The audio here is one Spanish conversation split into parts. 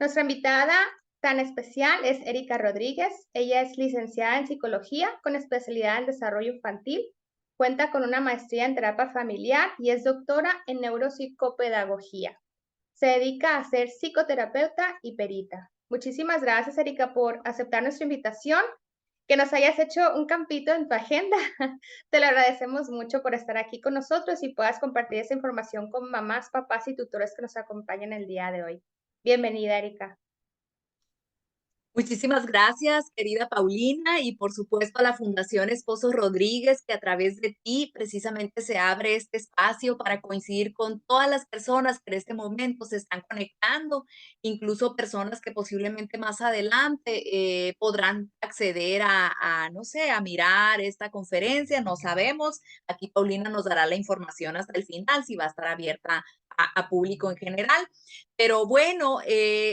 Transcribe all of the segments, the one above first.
Nuestra invitada tan especial es Erika Rodríguez. Ella es licenciada en psicología con especialidad en desarrollo infantil. Cuenta con una maestría en terapia familiar y es doctora en neuropsicopedagogía. Se dedica a ser psicoterapeuta y perita. Muchísimas gracias, Erika, por aceptar nuestra invitación, que nos hayas hecho un campito en tu agenda. Te lo agradecemos mucho por estar aquí con nosotros y puedas compartir esa información con mamás, papás y tutores que nos acompañan el día de hoy. Bienvenida, Erika. Muchísimas gracias, querida Paulina, y por supuesto a la Fundación Esposos Rodríguez, que a través de ti precisamente se abre este espacio para coincidir con todas las personas que en este momento se están conectando, incluso personas que posiblemente más adelante podrán acceder no sé, a mirar esta conferencia, no sabemos. Aquí Paulina nos dará la información hasta el final, si va a estar abierta a público en general. Pero bueno,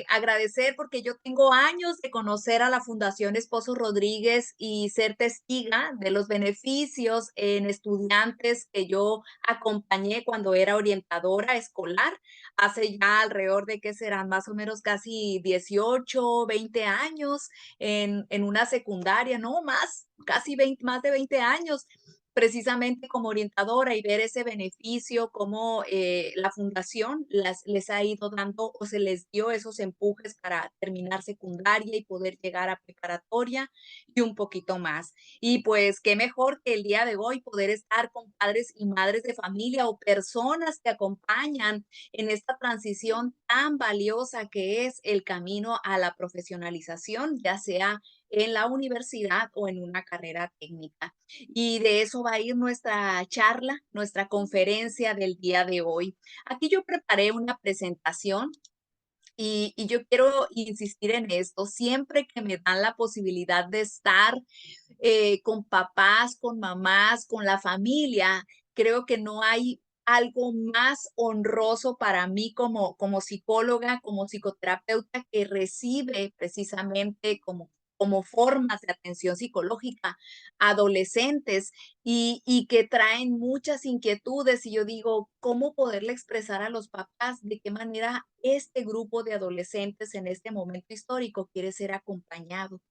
agradecer porque yo tengo años de conocer a la Fundación Esposo Rodríguez y ser testiga de los beneficios en estudiantes que yo acompañé cuando era orientadora escolar, hace ya alrededor de, ¿qué serán? Más o menos casi 18, 20 años en una secundaria, no más, casi 20, más de 20 años precisamente como orientadora y ver ese beneficio, cómo la fundación les ha ido dando o se les dio esos empujes para terminar secundaria y poder llegar a preparatoria y un poquito más. Y pues qué mejor que el día de hoy poder estar con padres y madres de familia o personas que acompañan en esta transición tan valiosa que es el camino a la profesionalización, ya sea en la universidad o en una carrera técnica. Y de eso va a ir nuestra charla, nuestra conferencia del día de hoy. Aquí yo preparé una presentación y yo quiero insistir en esto. Siempre que me dan la posibilidad de estar con papás, con mamás, con la familia, creo que no hay algo más honroso para mí como psicóloga, como psicoterapeuta que recibe precisamente como formas de atención psicológica adolescentes y que traen muchas inquietudes. Y yo digo, ¿cómo poderle expresar a los papás de qué manera este grupo de adolescentes en este momento histórico quiere ser acompañado?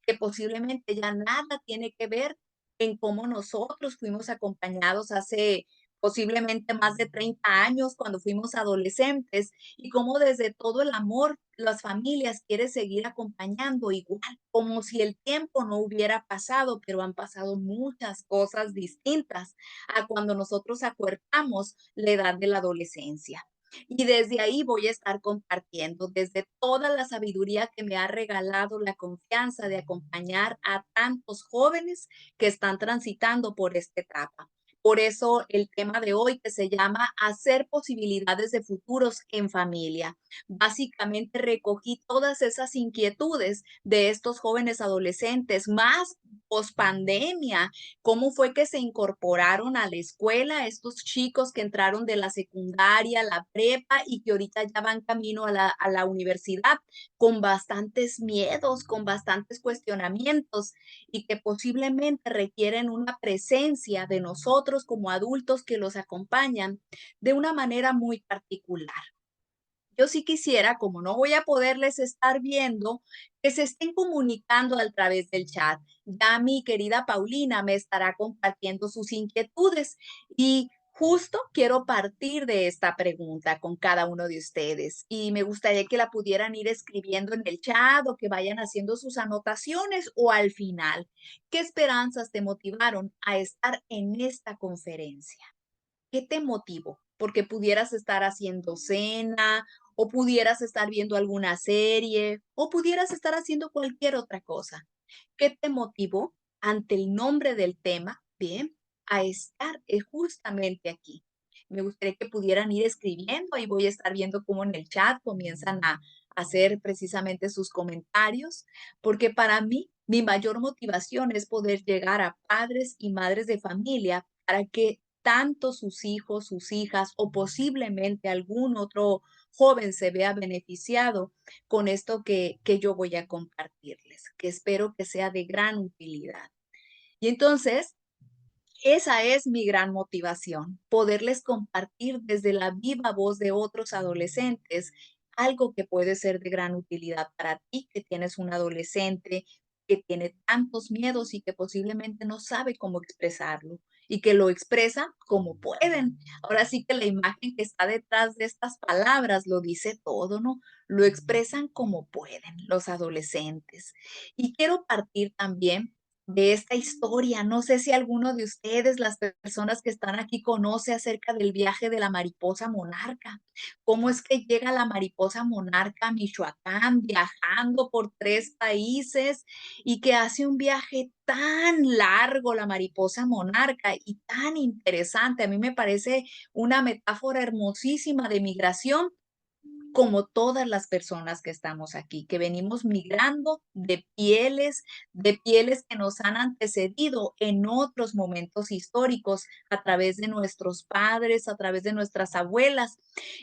Que posiblemente ya nada tiene que ver en cómo nosotros fuimos acompañados hace posiblemente más de 30 años cuando fuimos adolescentes y cómo desde todo el amor las familias quieren seguir acompañando igual, como si el tiempo no hubiera pasado, pero han pasado muchas cosas distintas a cuando nosotros acuerpamos la edad de la adolescencia. Y desde ahí voy a estar compartiendo, desde toda la sabiduría que me ha regalado la confianza de acompañar a tantos jóvenes que están transitando por esta etapa. Por eso el tema de hoy que se llama Hacer posibilidades de futuros en familia. Básicamente recogí todas esas inquietudes de estos jóvenes adolescentes, más pospandemia, cómo fue que se incorporaron a la escuela estos chicos que entraron de la secundaria, la prepa y que ahorita ya van camino a la universidad con bastantes miedos, con bastantes cuestionamientos y que posiblemente requieren una presencia de nosotros como adultos que los acompañan de una manera muy particular. Yo sí quisiera, como no voy a poderles estar viendo, que se estén comunicando a través del chat. Ya mi querida Paulina me estará compartiendo sus inquietudes y justo quiero partir de esta pregunta con cada uno de ustedes y me gustaría que la pudieran ir escribiendo en el chat o que vayan haciendo sus anotaciones o al final. ¿Qué esperanzas te motivaron a estar en esta conferencia? ¿Qué te motivó? Porque pudieras estar haciendo cena, o pudieras estar viendo alguna serie, o pudieras estar haciendo cualquier otra cosa. ¿Qué te motivó ante el nombre del tema, bien, a estar justamente aquí? Me gustaría que pudieran ir escribiendo, ahí voy a estar viendo cómo en el chat comienzan a hacer precisamente sus comentarios, porque para mí mi mayor motivación es poder llegar a padres y madres de familia para que tanto sus hijos, sus hijas o posiblemente algún otro joven se vea beneficiado con esto que yo voy a compartirles, que espero que sea de gran utilidad. Y entonces, esa es mi gran motivación, poderles compartir desde la viva voz de otros adolescentes algo que puede ser de gran utilidad para ti, que tienes un adolescente que tiene tantos miedos y que posiblemente no sabe cómo expresarlo y que lo expresa como pueden. Ahora sí que la imagen que está detrás de estas palabras lo dice todo, ¿no? Lo expresan como pueden los adolescentes. Y quiero partir también de esta historia. No sé si alguno de ustedes, las personas que están aquí, conoce acerca del viaje de la mariposa monarca. ¿Cómo es que llega la mariposa monarca a Michoacán viajando por 3 países y que hace un viaje tan largo la mariposa monarca y tan interesante? A mí me parece una metáfora hermosísima de migración, como todas las personas que estamos aquí, que venimos migrando de pieles que nos han antecedido en otros momentos históricos, a través de nuestros padres, a través de nuestras abuelas.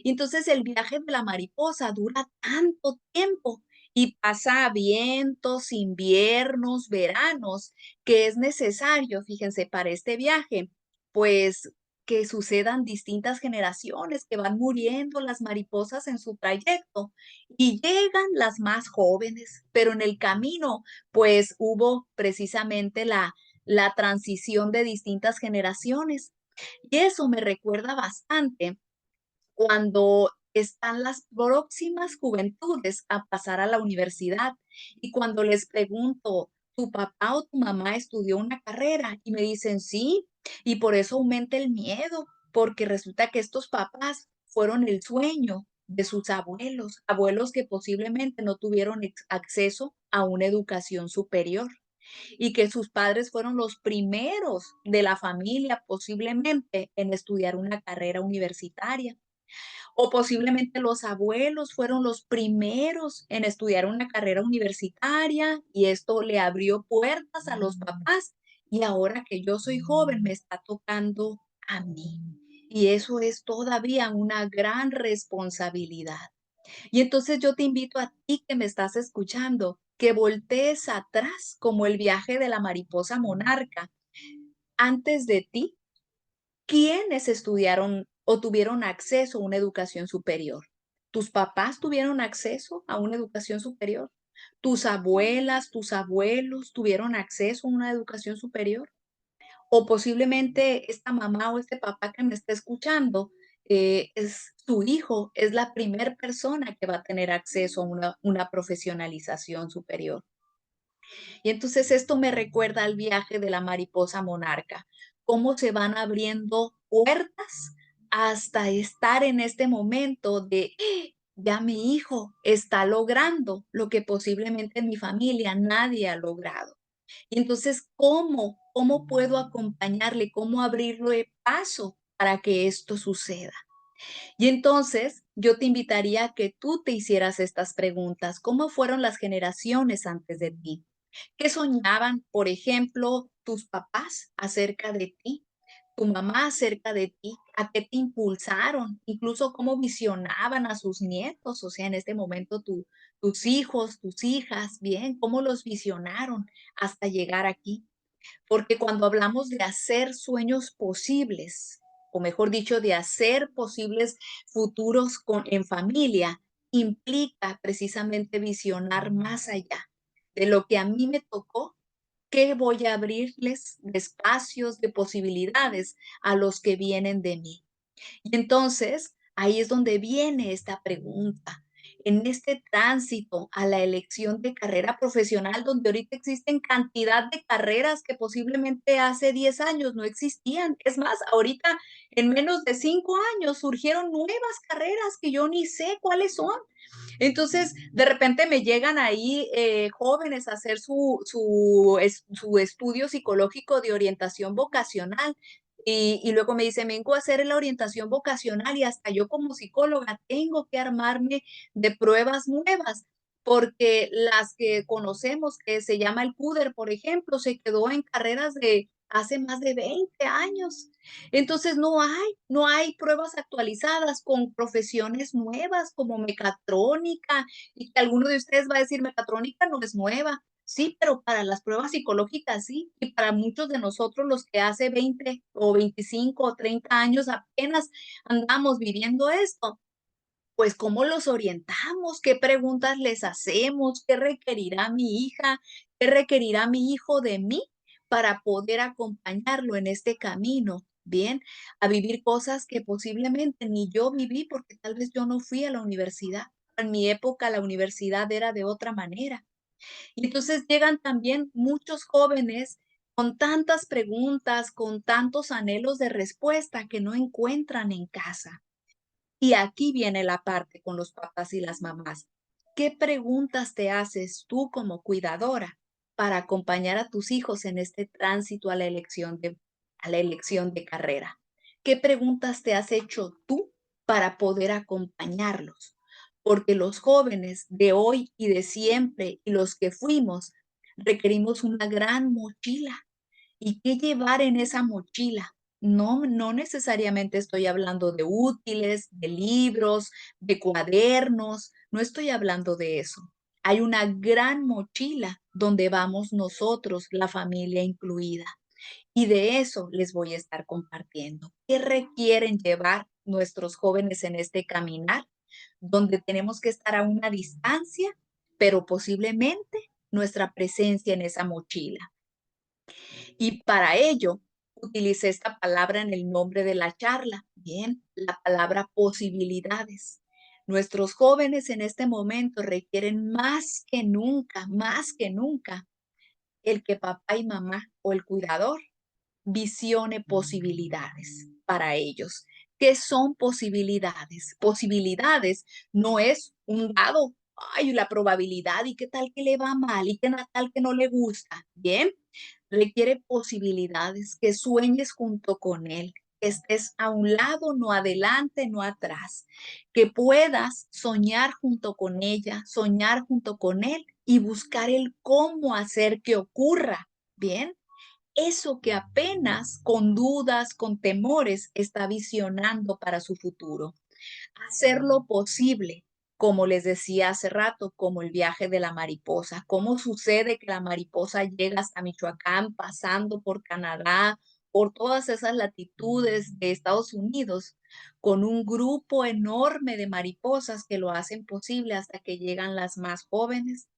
Y entonces el viaje de la mariposa dura tanto tiempo y pasa vientos, inviernos, veranos, que es necesario, fíjense, para este viaje, pues que sucedan distintas generaciones, que van muriendo las mariposas en su trayecto y llegan las más jóvenes, pero en el camino, pues hubo precisamente la transición de distintas generaciones. Y eso me recuerda bastante cuando están las próximas juventudes a pasar a la universidad y cuando les pregunto, ¿tu papá o tu mamá estudió una carrera? Y me dicen, sí, y por eso aumenta el miedo, porque resulta que estos papás fueron el sueño de sus abuelos, abuelos que posiblemente no tuvieron acceso a una educación superior y que sus padres fueron los primeros de la familia posiblemente en estudiar una carrera universitaria. O posiblemente los abuelos fueron los primeros en estudiar una carrera universitaria y esto le abrió puertas a los papás. Y ahora que yo soy joven, me está tocando a mí. Y eso es todavía una gran responsabilidad. Y entonces yo te invito a ti que me estás escuchando, que voltees atrás como el viaje de la mariposa monarca. Antes de ti, ¿quiénes estudiaron o tuvieron acceso a una educación superior? ¿Tus papás tuvieron acceso a una educación superior? ¿Tus abuelas, tus abuelos tuvieron acceso a una educación superior? O posiblemente esta mamá o este papá que me está escuchando, es su hijo, es la primer persona que va a tener acceso a una profesionalización superior. Y entonces esto me recuerda al viaje de la mariposa monarca, cómo se van abriendo puertas hasta estar en este momento de, ya mi hijo está logrando lo que posiblemente en mi familia nadie ha logrado. Y entonces, ¿cómo puedo acompañarle? ¿Cómo abrirle paso para que esto suceda? Y entonces, yo te invitaría a que tú te hicieras estas preguntas. ¿Cómo fueron las generaciones antes de ti? ¿Qué soñaban, por ejemplo, tus papás acerca de ti? Tu mamá acerca de ti, a qué te impulsaron, incluso cómo visionaban a sus nietos, o sea, en este momento tus hijos, tus hijas, bien, cómo los visionaron hasta llegar aquí. Porque cuando hablamos de hacer sueños posibles, o mejor dicho, de hacer posibles futuros en familia, implica precisamente visionar más allá de lo que a mí me tocó, qué voy a abrirles de espacios, de posibilidades a los que vienen de mí. Y entonces, ahí es donde viene esta pregunta. En este tránsito a la elección de carrera profesional, donde ahorita existen cantidad de carreras que posiblemente hace 10 años no existían. Es más, ahorita en menos de 5 años surgieron nuevas carreras que yo ni sé cuáles son. Entonces, de repente me llegan ahí jóvenes a hacer su estudio psicológico de orientación vocacional y luego me dice, vengo a hacer la orientación vocacional y hasta yo como psicóloga tengo que armarme de pruebas nuevas, porque las que conocemos, que se llama el CUDER, por ejemplo, se quedó en carreras de hace más de 20 años. Entonces no hay pruebas actualizadas con profesiones nuevas como mecatrónica, y que alguno de ustedes va a decir, mecatrónica no es nueva. Sí, pero para las pruebas psicológicas sí, y para muchos de nosotros los que hace 20 o 25 o 30 años apenas andamos viviendo esto, Pues, ¿cómo los orientamos? ¿Qué preguntas les hacemos? ¿Qué requerirá mi hija? ¿Qué requerirá mi hijo de mí para poder acompañarlo en este camino? Bien, a vivir cosas que posiblemente ni yo viví porque tal vez yo no fui a la universidad. En mi época la universidad era de otra manera. Y entonces llegan también muchos jóvenes con tantas preguntas, con tantos anhelos de respuesta que no encuentran en casa. Y aquí viene la parte con los papás y las mamás. ¿Qué preguntas te haces tú como cuidadora para acompañar a tus hijos en este tránsito a la elección de carrera? ¿Qué preguntas te has hecho tú para poder acompañarlos? Porque los jóvenes de hoy y de siempre y los que fuimos requerimos una gran mochila. ¿Y qué llevar en esa mochila? No necesariamente estoy hablando de útiles, de libros, de cuadernos, no estoy hablando de eso. Hay una gran mochila donde vamos nosotros, la familia incluida, y de eso les voy a estar compartiendo. ¿Qué requieren llevar nuestros jóvenes en este caminar? Donde tenemos que estar a una distancia, pero posiblemente nuestra presencia en esa mochila. Y para ello, utilicé esta palabra en el nombre de la charla. Bien, la palabra posibilidades. Nuestros jóvenes en este momento requieren más que nunca, el que papá y mamá o el cuidador visione posibilidades para ellos. ¿Qué son posibilidades? Posibilidades no es un dado, ay, la probabilidad y qué tal que le va mal y qué tal que no le gusta. Bien, requiere posibilidades, que sueñes junto con él, que estés a un lado, no adelante, no atrás, que puedas soñar junto con ella, soñar junto con él y buscar el cómo hacer que ocurra. Bien, eso que apenas con dudas, con temores, está visionando para su futuro. Hacerlo posible, como les decía hace rato, como el viaje de la mariposa. ¿Cómo sucede que la mariposa llega hasta Michoacán, pasando por Canadá, por todas esas latitudes de Estados Unidos, con un grupo enorme de mariposas que lo hacen posible hasta que llegan las más jóvenes?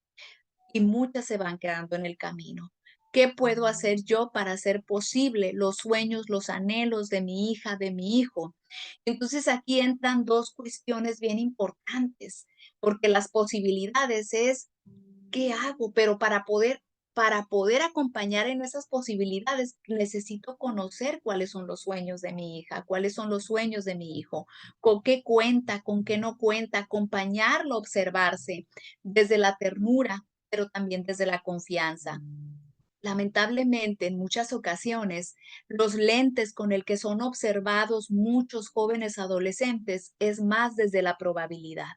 Y muchas se van quedando en el camino. ¿Qué puedo hacer yo para hacer posible los sueños, los anhelos de mi hija, de mi hijo? Entonces aquí entran dos cuestiones bien importantes, porque las posibilidades es, ¿qué hago? Pero para poder acompañar en esas posibilidades, necesito conocer cuáles son los sueños de mi hija, cuáles son los sueños de mi hijo, con qué cuenta, con qué no cuenta, acompañarlo, observarse desde la ternura, pero también desde la confianza. Lamentablemente, en muchas ocasiones, los lentes con el que son observados muchos jóvenes adolescentes es más desde la probabilidad.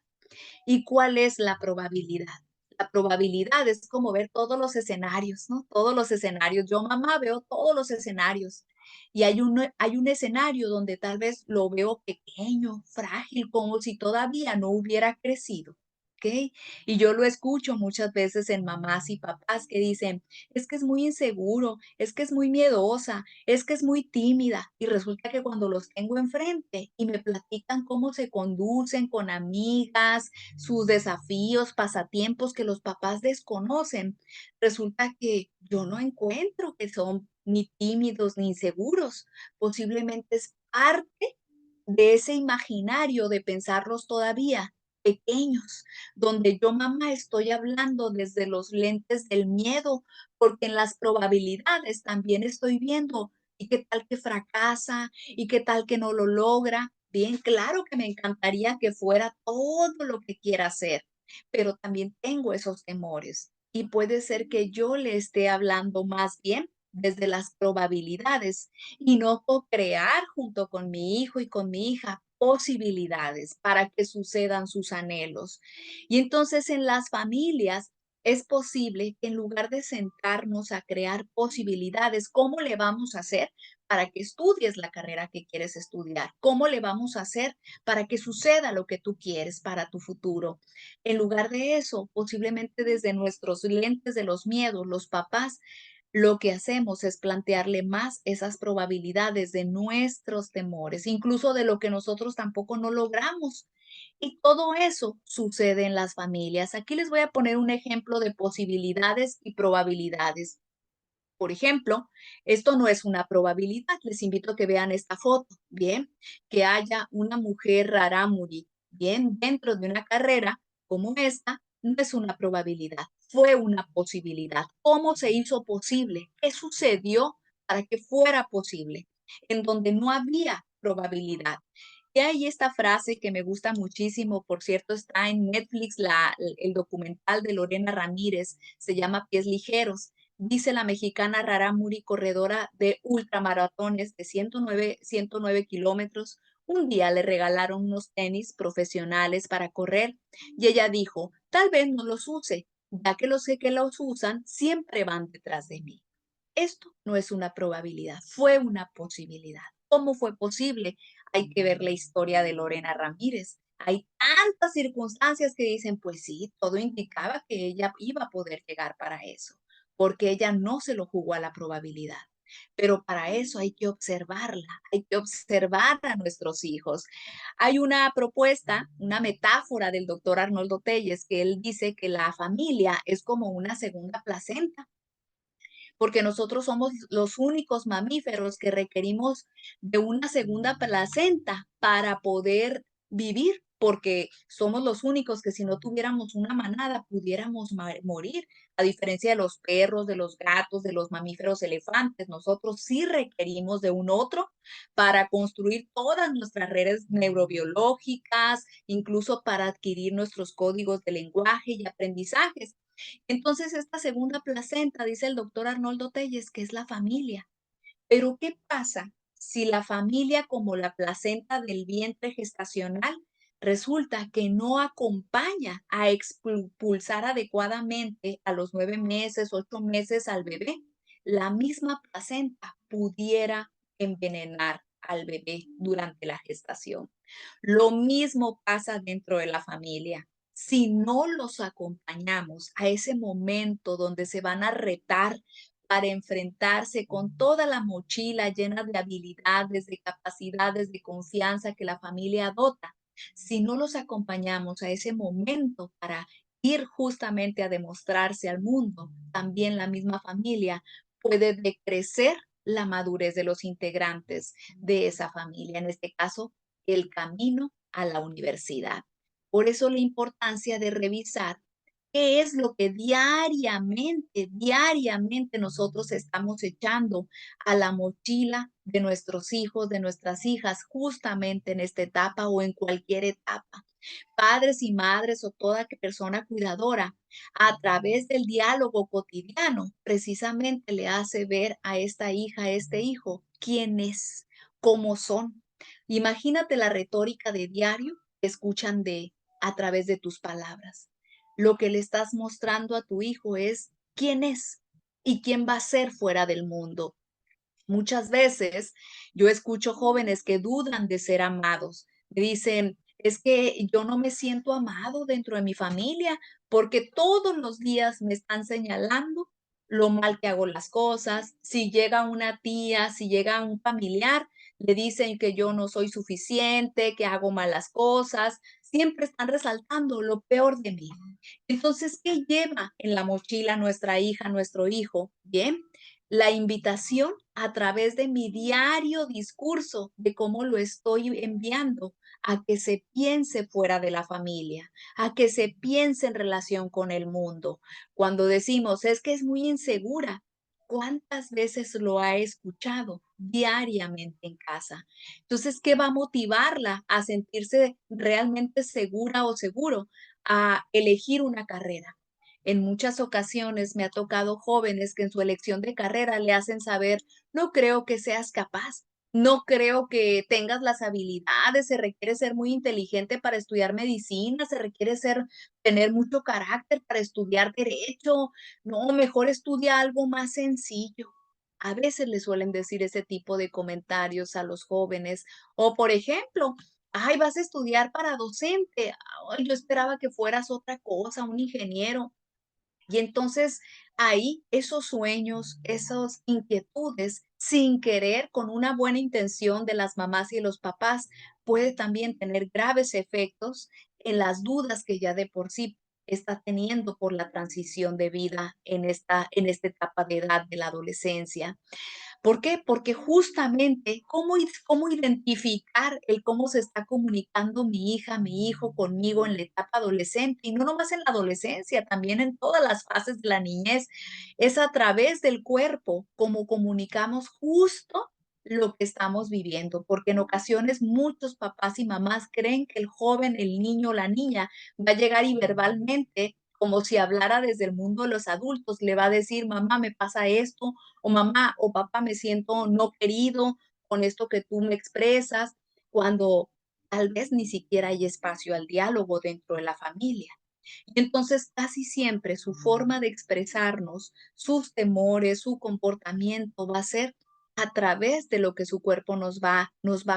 ¿Y cuál es la probabilidad? La probabilidad es como ver todos los escenarios, ¿no? Todos los escenarios. Yo, mamá, veo todos los escenarios. Y hay un escenario donde tal vez lo veo pequeño, frágil, como si todavía no hubiera crecido. ¿Ok? Y yo lo escucho muchas veces en mamás y papás que dicen, es que es muy inseguro, es que es muy miedosa, es que es muy tímida. Y resulta que cuando los tengo enfrente y me platican cómo se conducen con amigas, sus desafíos, pasatiempos que los papás desconocen, resulta que yo no encuentro que son ni tímidos ni inseguros. Posiblemente es parte de ese imaginario de pensarlos todavía pequeños, donde yo, mamá, estoy hablando desde los lentes del miedo, porque en las probabilidades también estoy viendo, ¿y qué tal que fracasa? ¿Y qué tal que no lo logra? Bien, claro que me encantaría que fuera todo lo que quiera hacer, pero también tengo esos temores. Y puede ser que yo le esté hablando más bien desde las probabilidades y no co-crear junto con mi hijo y con mi hija posibilidades para que sucedan sus anhelos. Y entonces en las familias es posible que en lugar de sentarnos a crear posibilidades, ¿cómo le vamos a hacer para que estudies la carrera que quieres estudiar? ¿Cómo le vamos a hacer para que suceda lo que tú quieres para tu futuro? En lugar de eso, posiblemente desde nuestros lentes de los miedos, los papás lo que hacemos es plantearle más esas probabilidades de nuestros temores, incluso de lo que nosotros tampoco no logramos. Y todo eso sucede en las familias. Aquí les voy a poner un ejemplo de posibilidades y probabilidades. Por ejemplo, esto no es una probabilidad. Les invito a que vean esta foto. Bien, que haya una mujer rarámuri, bien, dentro de una carrera como esta, no es una probabilidad, fue una posibilidad. ¿Cómo se hizo posible? ¿Qué sucedió para que fuera posible? En donde no había probabilidad. Y hay esta frase que me gusta muchísimo, por cierto, está en Netflix, el documental de Lorena Ramírez, se llama Pies Ligeros. Dice la mexicana Rarámuri, corredora de ultramaratones de 109 kilómetros, un día le regalaron unos tenis profesionales para correr y ella dijo, tal vez no los use, ya que los que los usan siempre van detrás de mí. Esto no es una probabilidad, fue una posibilidad. ¿Cómo fue posible? Hay que ver la historia de Lorena Ramírez. Hay tantas circunstancias que dicen, pues sí, todo indicaba que ella iba a poder llegar para eso, porque ella no se lo jugó a la probabilidad. Pero para eso hay que observarla, hay que observar a nuestros hijos. Hay una propuesta, una metáfora del doctor Arnoldo Telles, que él dice que la familia es como una segunda placenta porque nosotros somos los únicos mamíferos que requerimos de una segunda placenta para poder vivir, porque somos los únicos que si no tuviéramos una manada pudiéramos morir, a diferencia de los perros, de los gatos, de los mamíferos elefantes. Nosotros sí requerimos de un otro para construir todas nuestras redes neurobiológicas, incluso para adquirir nuestros códigos de lenguaje y aprendizajes. Entonces, esta segunda placenta, dice el doctor Arnoldo Telles, que es la familia. Pero, ¿qué pasa si la familia, como la placenta del vientre gestacional, resulta que no acompaña a expulsar adecuadamente a los 9 meses, 8 meses al bebé? La misma placenta pudiera envenenar al bebé durante la gestación. Lo mismo pasa dentro de la familia. Si no los acompañamos a ese momento donde se van a retar para enfrentarse con toda la mochila llena de habilidades, de capacidades, de confianza que la familia dota, si no los acompañamos a ese momento para ir justamente a demostrarse al mundo, también la misma familia puede decrecer la madurez de los integrantes de esa familia, en este caso, el camino a la universidad. Por eso la importancia de revisar qué es lo que diariamente nosotros estamos echando a la mochila de nuestros hijos, de nuestras hijas, justamente en esta etapa o en cualquier etapa. Padres y madres o toda persona cuidadora, a través del diálogo cotidiano, precisamente le hace ver a esta hija, a este hijo, quién es, cómo son. Imagínate la retórica de diario que escuchan a través de tus palabras. Lo que le estás mostrando a tu hijo es quién es y quién va a ser fuera del mundo. Muchas veces yo escucho jóvenes que dudan de ser amados. Me dicen, es que yo no me siento amado dentro de mi familia porque todos los días me están señalando lo mal que hago las cosas. Si llega una tía, si llega un familiar, le dicen que yo no soy suficiente, que hago malas cosas. Siempre están resaltando lo peor de mí. Entonces, ¿qué lleva en la mochila nuestra hija, nuestro hijo? Bien, la invitación a través de mi diario discurso, de cómo lo estoy enviando, a que se piense fuera de la familia, a que se piense en relación con el mundo. Cuando decimos, es que es muy insegura, ¿cuántas veces lo ha escuchado diariamente en casa? Entonces, ¿qué va a motivarla a sentirse realmente segura o seguro a elegir una carrera? En muchas ocasiones me ha tocado jóvenes que en su elección de carrera le hacen saber, no creo que seas capaz, no creo que tengas las habilidades, se requiere ser muy inteligente para estudiar medicina, se requiere tener mucho carácter para estudiar derecho, no, mejor estudia algo más sencillo. A veces le suelen decir ese tipo de comentarios a los jóvenes. O, por ejemplo, ay, vas a estudiar para docente. Ay, yo esperaba que fueras otra cosa, un ingeniero. Y entonces ahí esos sueños, esas inquietudes, sin querer, con una buena intención de las mamás y los papás, puede también tener graves efectos en las dudas que ya de por sí está teniendo por la transición de vida en esta etapa de edad de la adolescencia. ¿Por qué? Porque justamente, ¿cómo identificar el cómo se está comunicando mi hija, mi hijo conmigo en la etapa adolescente? Y no nomás en la adolescencia, también en todas las fases de la niñez. Es a través del cuerpo como comunicamos justo lo que estamos viviendo, porque en ocasiones muchos papás y mamás creen que el joven, el niño o la niña va a llegar y verbalmente, como si hablara desde el mundo de los adultos, le va a decir, mamá, me pasa esto, o mamá o papá, me siento no querido con esto que tú me expresas, cuando tal vez ni siquiera hay espacio al diálogo dentro de la familia. Y entonces casi siempre su forma de expresarnos, sus temores, su comportamiento va a ser a través de lo que su cuerpo nos va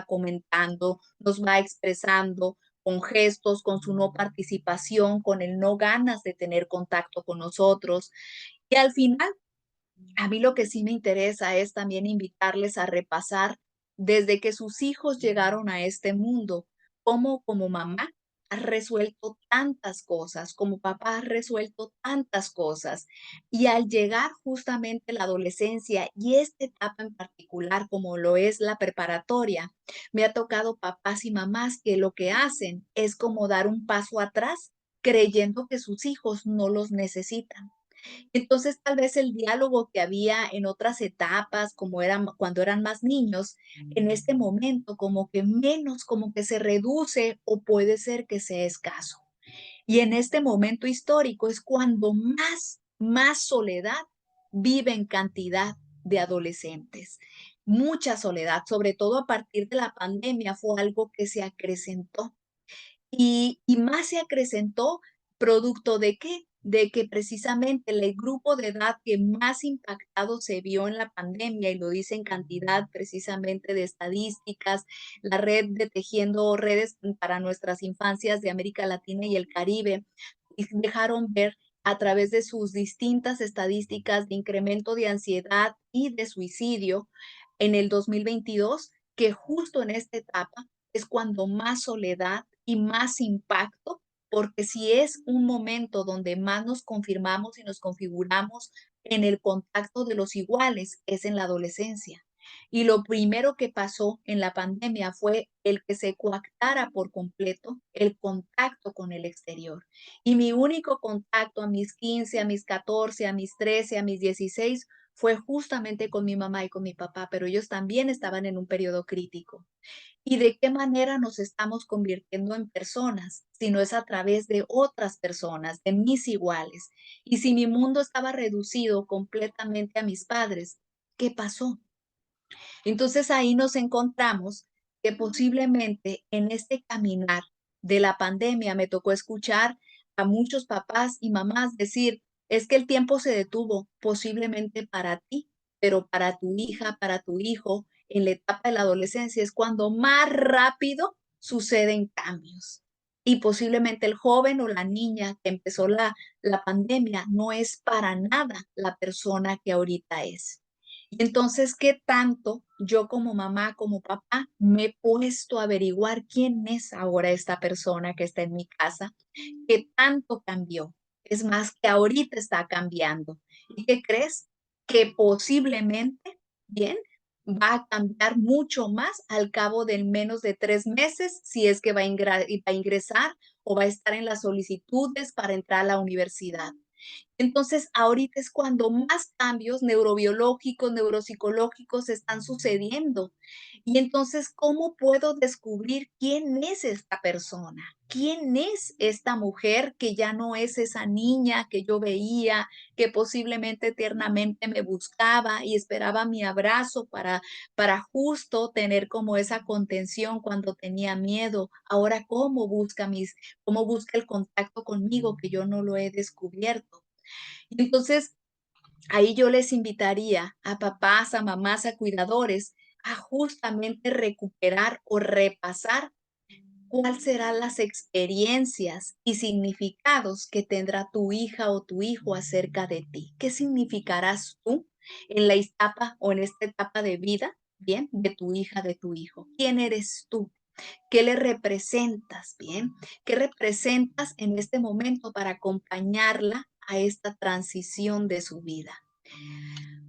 comentando, nos va expresando con gestos, con su no participación, con el no ganas de tener contacto con nosotros. Y al final a mí lo que sí me interesa es también invitarles a repasar desde que sus hijos llegaron a este mundo, cómo como mamá has resuelto tantas cosas, como papá has resuelto tantas cosas. Y al llegar justamente la adolescencia y esta etapa en particular, como lo es la preparatoria, me ha tocado papás y mamás que lo que hacen es como dar un paso atrás, creyendo que sus hijos no los necesitan. Entonces, tal vez el diálogo que había en otras etapas, como eran cuando eran más niños, en este momento como que menos, como que se reduce o puede ser que sea escaso. Y en este momento histórico es cuando más soledad vive en cantidad de adolescentes. Mucha soledad, sobre todo a partir de la pandemia, fue algo que se acrecentó. Y más se acrecentó, ¿producto de qué? De que precisamente el grupo de edad que más impactado se vio en la pandemia, y lo dice en cantidad precisamente de estadísticas, la red de Tejiendo Redes para Nuestras Infancias de América Latina y el Caribe, y dejaron ver a través de sus distintas estadísticas de incremento de ansiedad y de suicidio en el 2022, que justo en esta etapa es cuando más soledad y más impacto, porque si es un momento donde más nos confirmamos y nos configuramos en el contacto de los iguales, es en la adolescencia. Y lo primero que pasó en la pandemia fue el que se coactara por completo el contacto con el exterior. Y mi único contacto a mis 15, a mis 14, a mis 13, a mis 16 fue justamente con mi mamá y con mi papá, pero ellos también estaban en un periodo crítico. ¿Y de qué manera nos estamos convirtiendo en personas? Si no es a través de otras personas, de mis iguales. Y si mi mundo estaba reducido completamente a mis padres, ¿qué pasó? Entonces ahí nos encontramos que posiblemente en este caminar de la pandemia me tocó escuchar a muchos papás y mamás decir, es que el tiempo se detuvo posiblemente para ti, pero para tu hija, para tu hijo, en la etapa de la adolescencia es cuando más rápido suceden cambios. Y posiblemente el joven o la niña que empezó la pandemia no es para nada la persona que ahorita es. Y entonces, ¿qué tanto yo como mamá, como papá, me he puesto a averiguar quién es ahora esta persona que está en mi casa? ¿Qué tanto cambió? Es más, que ahorita está cambiando. ¿Y qué crees? Que posiblemente, bien, va a cambiar mucho más al cabo de menos de 3 meses, si es que va a ingresar o va a estar en las solicitudes para entrar a la universidad. Entonces, ahorita es cuando más cambios neurobiológicos, neuropsicológicos están sucediendo. Y entonces, ¿cómo puedo descubrir quién es esta persona? ¿Quién es esta mujer que ya no es esa niña que yo veía, que posiblemente eternamente me buscaba y esperaba mi abrazo para justo tener como esa contención cuando tenía miedo? Ahora, cómo busca el contacto conmigo que yo no lo he descubierto? Y entonces, ahí yo les invitaría a papás, a mamás, a cuidadores, a justamente recuperar o repasar cuál serán las experiencias y significados que tendrá tu hija o tu hijo acerca de ti. ¿Qué significarás tú en la etapa o en esta etapa de vida, bien, de tu hija, de tu hijo? ¿Quién eres tú? ¿Qué le representas? Bien, ¿qué representas en este momento para acompañarla a esta transición de su vida?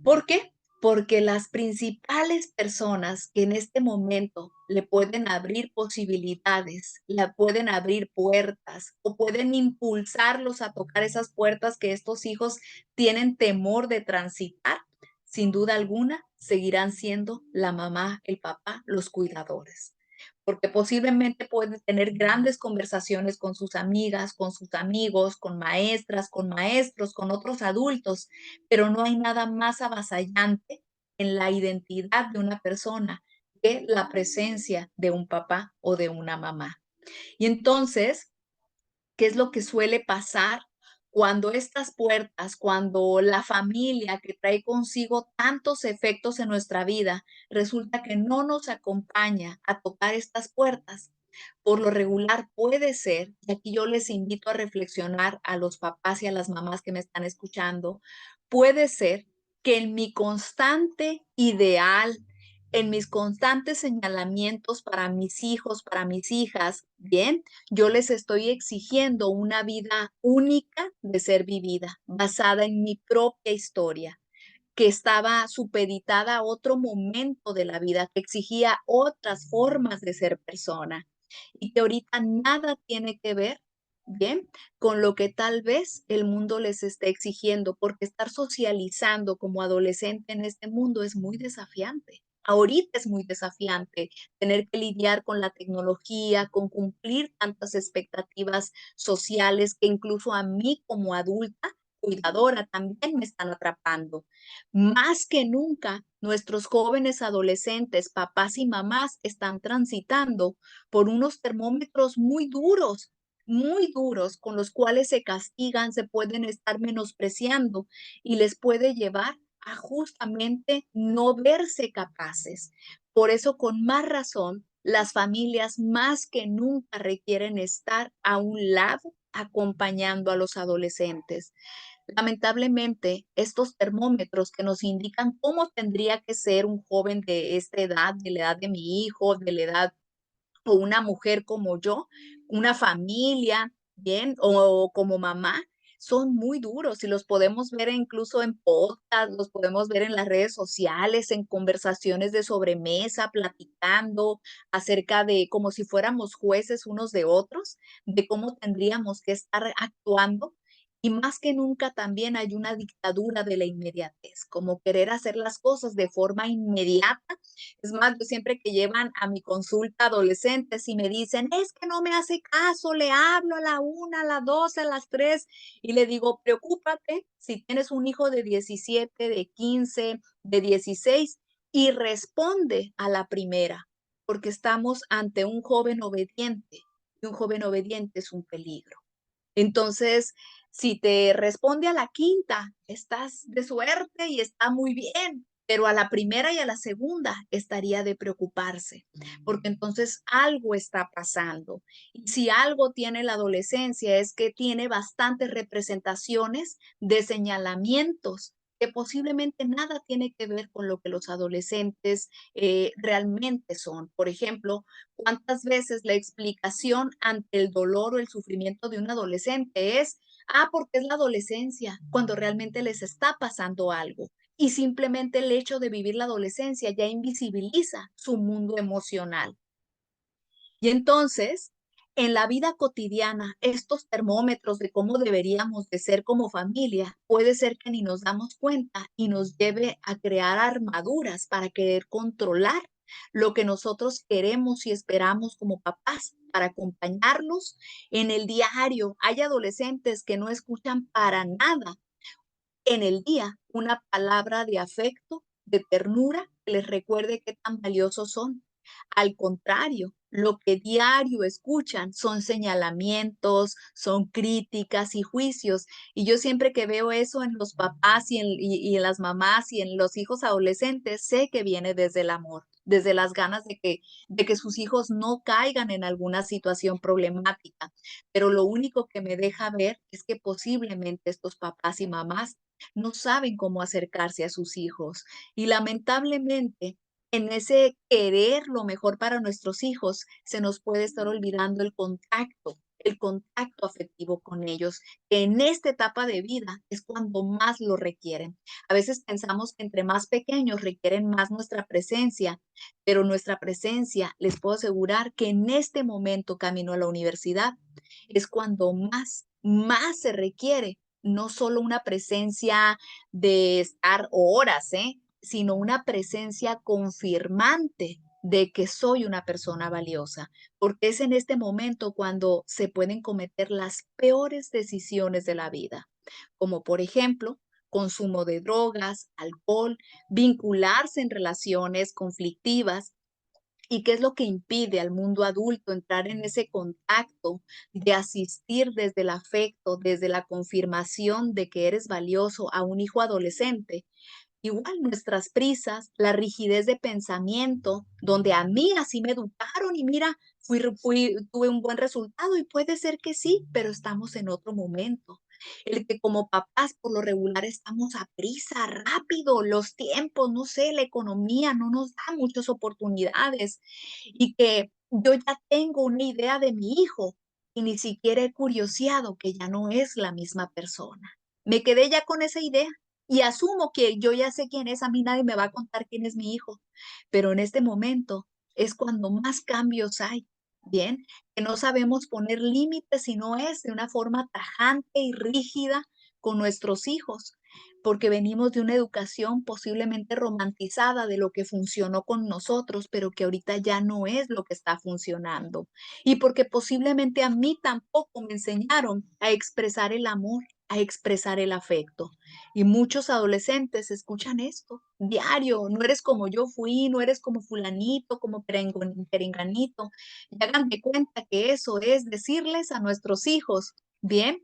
¿Por qué? Porque las principales personas que en este momento le pueden abrir posibilidades, la pueden abrir puertas o pueden impulsarlos a tocar esas puertas que estos hijos tienen temor de transitar, sin duda alguna, seguirán siendo la mamá, el papá, los cuidadores. Porque posiblemente puede tener grandes conversaciones con sus amigas, con sus amigos, con maestras, con maestros, con otros adultos, pero no hay nada más avasallante en la identidad de una persona que la presencia de un papá o de una mamá. Y entonces, ¿qué es lo que suele pasar cuando estas puertas, cuando la familia que trae consigo tantos efectos en nuestra vida, resulta que no nos acompaña a tocar estas puertas? Por lo regular puede ser, y aquí yo les invito a reflexionar a los papás y a las mamás que me están escuchando, puede ser que en mi constante ideal, en mis constantes señalamientos para mis hijos, para mis hijas, bien, yo les estoy exigiendo una vida única de ser vivida, basada en mi propia historia, que estaba supeditada a otro momento de la vida, que exigía otras formas de ser persona y que ahorita nada tiene que ver, bien, con lo que tal vez el mundo les esté exigiendo, porque estar socializando como adolescente en este mundo es muy desafiante. Ahorita es muy desafiante tener que lidiar con la tecnología, con cumplir tantas expectativas sociales que incluso a mí como adulta, cuidadora, también me están atrapando. Más que nunca, nuestros jóvenes adolescentes, papás y mamás están transitando por unos termómetros muy duros, con los cuales se castigan, se pueden estar menospreciando y les puede llevar a justamente no verse capaces. Por eso, con más razón, las familias más que nunca requieren estar a un lado acompañando a los adolescentes. Lamentablemente, estos termómetros que nos indican cómo tendría que ser un joven de esta edad, de la edad de mi hijo, de la edad o una mujer como yo, una familia, bien, o como mamá, son muy duros y los podemos ver incluso en podcast, los podemos ver en las redes sociales, en conversaciones de sobremesa, platicando acerca de como si fuéramos jueces unos de otros, de cómo tendríamos que estar actuando. Y más que nunca también hay una dictadura de la inmediatez, como querer hacer las cosas de forma inmediata. Es más, yo siempre que llevan a mi consulta adolescentes y me dicen, es que no me hace caso, le hablo a la 1, a las 2, a las 3 y le digo, preocúpate si tienes un hijo de 17, de 15, de 16 y responde a la primera, porque estamos ante un joven obediente y un joven obediente es un peligro. Entonces, si te responde a la quinta, estás de suerte y está muy bien, pero a la primera y a la segunda estaría de preocuparse, porque entonces algo está pasando. Y si algo tiene la adolescencia es que tiene bastantes representaciones de señalamientos que posiblemente nada tiene que ver con lo que los adolescentes realmente son. Por ejemplo, ¿cuántas veces la explicación ante el dolor o el sufrimiento de un adolescente es, porque es la adolescencia, cuando realmente les está pasando algo? Y simplemente el hecho de vivir la adolescencia ya invisibiliza su mundo emocional. Y entonces, en la vida cotidiana, estos termómetros de cómo deberíamos de ser como familia, puede ser que ni nos damos cuenta y nos lleve a crear armaduras para querer controlar lo que nosotros queremos y esperamos como papás para acompañarlos en el diario. Hay adolescentes que no escuchan para nada en el día una palabra de afecto, de ternura, que les recuerde qué tan valiosos son. Al contrario, lo que diario escuchan son señalamientos, son críticas y juicios. Y yo siempre que veo eso en los papás y en las mamás y en los hijos adolescentes, sé que viene desde el amor, desde las ganas de que sus hijos no caigan en alguna situación problemática. Pero lo único que me deja ver es que posiblemente estos papás y mamás no saben cómo acercarse a sus hijos. Y lamentablemente, en ese querer lo mejor para nuestros hijos, se nos puede estar olvidando el contacto afectivo con ellos, que en esta etapa de vida es cuando más lo requieren. A veces pensamos que entre más pequeños requieren más nuestra presencia, pero nuestra presencia, les puedo asegurar que en este momento camino a la universidad, es cuando más se requiere, no solo una presencia de estar horas, sino una presencia confirmante de que soy una persona valiosa, porque es en este momento cuando se pueden cometer las peores decisiones de la vida, como por ejemplo, consumo de drogas, alcohol, vincularse en relaciones conflictivas. ¿Y qué es lo que impide al mundo adulto entrar en ese contacto de asistir desde el afecto, desde la confirmación de que eres valioso a un hijo adolescente? Igual nuestras prisas, la rigidez de pensamiento, donde a mí así me educaron y mira, tuve un buen resultado y puede ser que sí, pero estamos en otro momento. El que como papás por lo regular estamos a prisa, rápido, los tiempos, no sé, la economía no nos da muchas oportunidades y que yo ya tengo una idea de mi hijo y ni siquiera he curioseado que ya no es la misma persona. Me quedé ya con esa idea y asumo que yo ya sé quién es, a mí nadie me va a contar quién es mi hijo, pero en este momento es cuando más cambios hay, ¿bien? Que no sabemos poner límites si no es de una forma tajante y rígida con nuestros hijos, porque venimos de una educación posiblemente romantizada de lo que funcionó con nosotros, pero que ahorita ya no es lo que está funcionando. Y porque posiblemente a mí tampoco me enseñaron a expresar el amor, a expresar el afecto. Y muchos adolescentes escuchan esto diario, no eres como yo fui, no eres como fulanito, como perenganito. Y hagan de cuenta que eso es decirles a nuestros hijos, bien,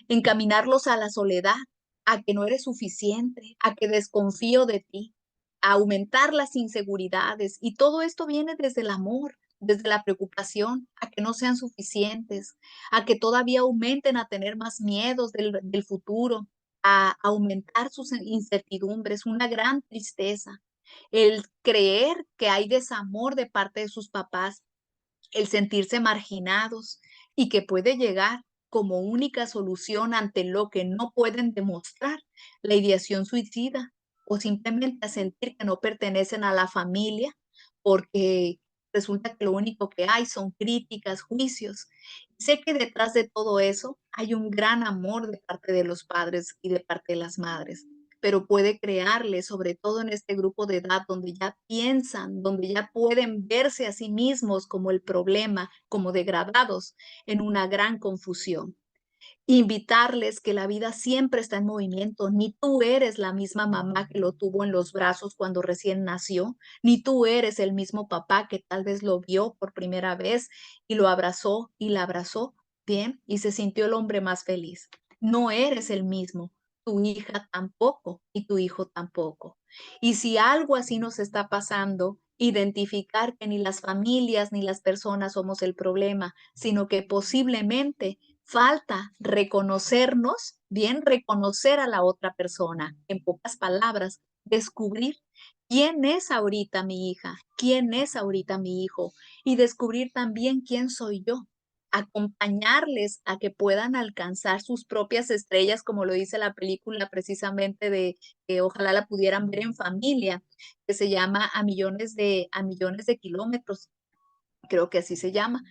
encaminarlos a la soledad, a que no eres suficiente, a que desconfío de ti, a aumentar las inseguridades. Y todo esto viene desde el amor, desde la preocupación, a que no sean suficientes, a que todavía aumenten a tener más miedos del futuro, a aumentar sus incertidumbres, una gran tristeza. El creer que hay desamor de parte de sus papás, el sentirse marginados y que puede llegar como única solución ante lo que no pueden demostrar, la ideación suicida o simplemente a sentir que no pertenecen a la familia porque resulta que lo único que hay son críticas, juicios. Sé que detrás de todo eso hay un gran amor de parte de los padres y de parte de las madres, pero puede crearle, sobre todo en este grupo de edad donde ya piensan, donde ya pueden verse a sí mismos como el problema, como degradados, en una gran confusión. Invitarles que la vida siempre está en movimiento, ni tú eres la misma mamá que lo tuvo en los brazos cuando recién nació, ni tú eres el mismo papá que tal vez lo vio por primera vez y lo abrazó y la abrazó, bien, y se sintió el hombre más feliz. No eres el mismo, tu hija tampoco y tu hijo tampoco. Y si algo así nos está pasando, identificar que ni las familias ni las personas somos el problema, sino que posiblemente falta reconocernos, bien, reconocer a la otra persona. En pocas palabras, descubrir quién es ahorita mi hija, quién es ahorita mi hijo y descubrir también quién soy yo. Acompañarles a que puedan alcanzar sus propias estrellas, como lo dice la película precisamente de que ojalá la pudieran ver en familia, que se llama a millones de kilómetros, creo que así se llama.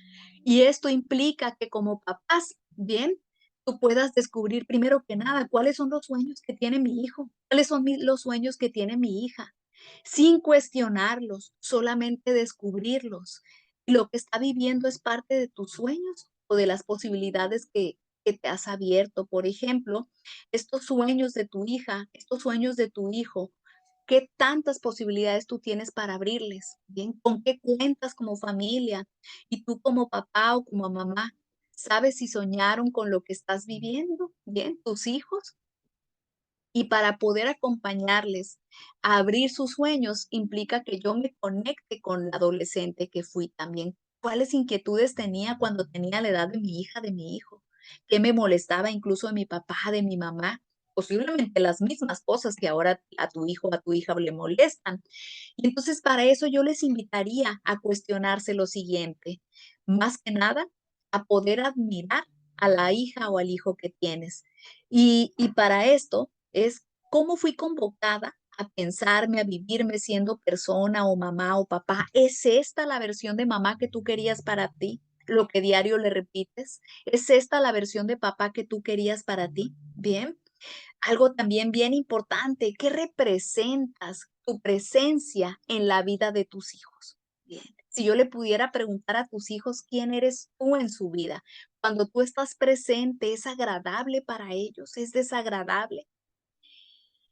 Y esto implica que como papás, bien, tú puedas descubrir primero que nada cuáles son los sueños que tiene mi hijo, cuáles son los sueños que tiene mi hija, sin cuestionarlos, solamente descubrirlos. Lo que está viviendo es parte de tus sueños o de las posibilidades que te has abierto. Por ejemplo, estos sueños de tu hija, estos sueños de tu hijo, ¿qué tantas posibilidades tú tienes para abrirles? Bien, ¿con qué cuentas como familia? Y tú como papá o como mamá, ¿sabes si soñaron con lo que estás viviendo? Bien, tus hijos. Y para poder acompañarles a abrir sus sueños implica que yo me conecte con la adolescente que fui también. ¿Cuáles inquietudes tenía cuando tenía la edad de mi hija, de mi hijo? ¿Qué me molestaba incluso de mi papá, de mi mamá? posiblemente las mismas cosas que ahora a tu hijo o a tu hija le molestan. Y entonces para eso yo les invitaría a cuestionarse lo siguiente, más que nada, a poder admirar a la hija o al hijo que tienes. Y para esto es cómo fui convocada a pensarme, a vivirme siendo persona o mamá o papá. ¿Es esta la versión de mamá que tú querías para ti? Lo que diario le repites. ¿Es esta la versión de papá que tú querías para ti? Bien. Algo también bien importante, ¿qué representas tu presencia en la vida de tus hijos? Bien, si yo le pudiera preguntar a tus hijos quién eres tú en su vida, cuando tú estás presente, ¿es agradable para ellos? ¿Es desagradable?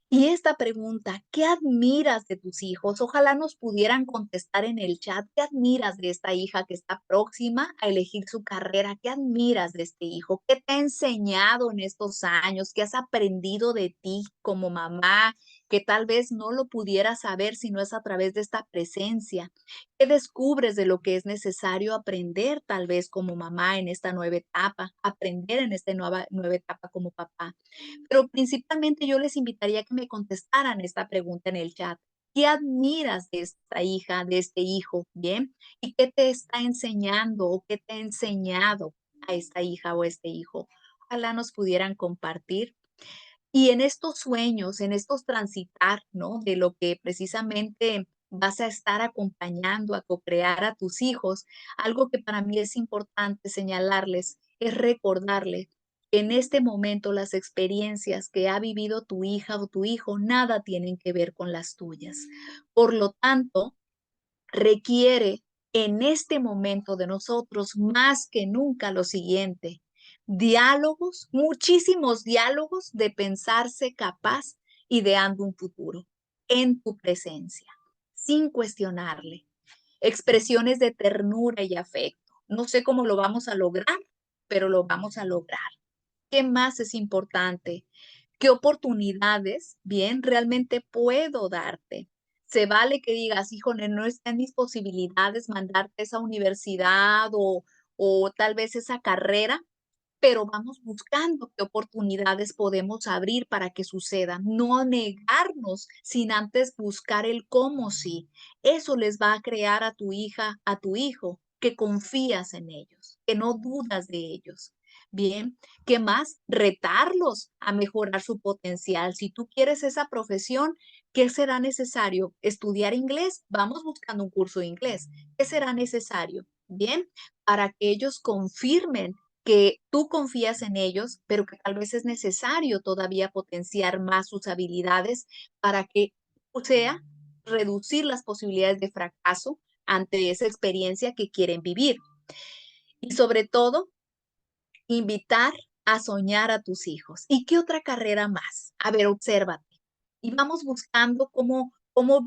Y esta pregunta, ¿qué admiras de tus hijos? Ojalá nos pudieran contestar en el chat. ¿Qué admiras de esta hija que está próxima a elegir su carrera? ¿Qué admiras de este hijo? ¿Qué te ha enseñado en estos años? ¿Qué has aprendido de ti como mamá? Que tal vez no lo pudieras saber si no es a través de esta presencia. ¿Qué descubres de lo que es necesario aprender tal vez como mamá en esta nueva etapa? Aprender en esta nueva etapa como papá. Pero principalmente yo les invitaría a que me contestaran esta pregunta en el chat. ¿Qué admiras de esta hija, de este hijo? Bien. ¿Y qué te está enseñando o qué te ha enseñado a esta hija o este hijo? Ojalá nos pudieran compartir. Y en estos sueños, en estos transitar, ¿no? De lo que precisamente vas a estar acompañando a co-crear a tus hijos, algo que para mí es importante señalarles es recordarles que en este momento las experiencias que ha vivido tu hija o tu hijo nada tienen que ver con las tuyas. Por lo tanto, requiere en este momento de nosotros más que nunca lo siguiente, diálogos, muchísimos diálogos de pensarse capaz, ideando un futuro en tu presencia, sin cuestionarle. Expresiones de ternura y afecto. No sé cómo lo vamos a lograr, pero lo vamos a lograr. ¿Qué más es importante? ¿Qué oportunidades, bien, realmente puedo darte? Se vale que digas, híjole, no está en mis posibilidades mandarte a esa universidad o tal vez esa carrera, pero vamos buscando qué oportunidades podemos abrir para que sucedan. No negarnos sin antes buscar el cómo sí. Eso les va a crear a tu hija, a tu hijo, que confías en ellos, que no dudas de ellos. Bien, ¿qué más? Retarlos a mejorar su potencial. Si tú quieres esa profesión, ¿qué será necesario? ¿Estudiar inglés? Vamos buscando un curso de inglés. ¿Qué será necesario? Bien, para que ellos confirmen que tú confías en ellos, pero que tal vez es necesario todavía potenciar más sus habilidades para que sea reducir las posibilidades de fracaso ante esa experiencia que quieren vivir. Y sobre todo, invitar a soñar a tus hijos. ¿Y qué otra carrera más? A ver, obsérvate. Y vamos buscando cómo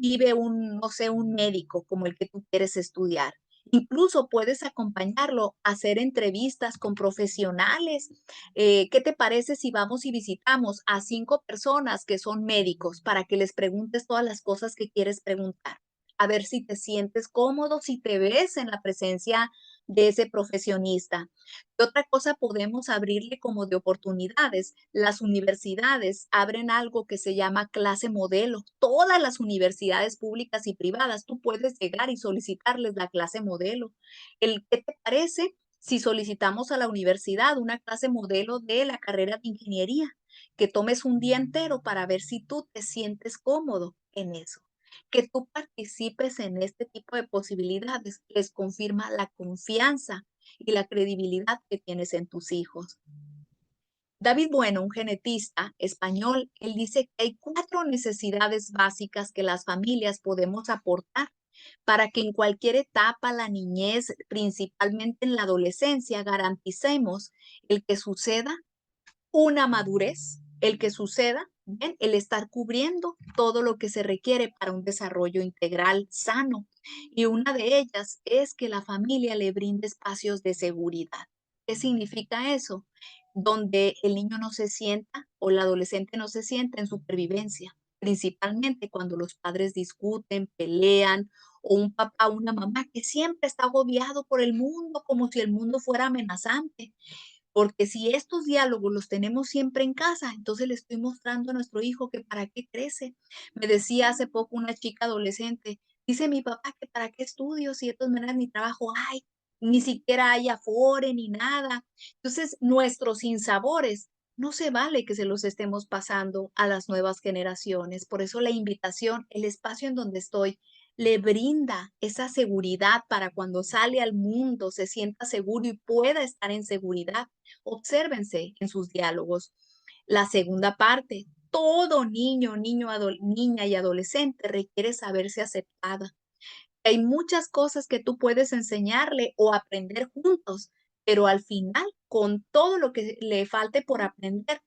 vive un, no sé, un médico como el que tú quieres estudiar. Incluso puedes acompañarlo a hacer entrevistas con profesionales. ¿Qué te parece si vamos y visitamos a 5 personas que son médicos para que les preguntes todas las cosas que quieres preguntar? A ver si te sientes cómodo, si te ves en la presencia de ese profesionista. ¿Qué otra cosa podemos abrirle como de oportunidades? Las universidades abren algo que se llama clase modelo. Todas las universidades públicas y privadas, tú puedes llegar y solicitarles la clase modelo. ¿Qué te parece si solicitamos a la universidad una clase modelo de la carrera de ingeniería? Que tomes un día entero para ver si tú te sientes cómodo en eso. Que tú participes en este tipo de posibilidades les confirma la confianza y la credibilidad que tienes en tus hijos. David Bueno, un genetista español, él dice que hay 4 necesidades básicas que las familias podemos aportar para que en cualquier etapa, la niñez, principalmente en la adolescencia, garanticemos el que suceda una madurez, el que suceda, ¿bien? El estar cubriendo todo lo que se requiere para un desarrollo integral sano. Y una de ellas es que la familia le brinde espacios de seguridad. ¿Qué significa eso? Donde el niño no se sienta o el adolescente no se sienta en supervivencia, principalmente cuando los padres discuten, pelean o un papá o una mamá que siempre está agobiado por el mundo como si el mundo fuera amenazante. Porque si estos diálogos los tenemos siempre en casa, entonces le estoy mostrando a nuestro hijo que para qué crece. Me decía hace poco una chica adolescente, dice mi papá que para qué estudio si de todas maneras ni trabajo hay, ni siquiera hay afore ni nada. Entonces, nuestros sinsabores no se vale que se los estemos pasando a las nuevas generaciones. Por eso la invitación, el espacio en donde estoy, le brinda esa seguridad para cuando sale al mundo se sienta seguro y pueda estar en seguridad. Obsérvense en sus diálogos. La segunda parte, todo niña y adolescente requiere saberse aceptada. Hay muchas cosas que tú puedes enseñarle o aprender juntos, pero al final, con todo lo que le falte por aprender,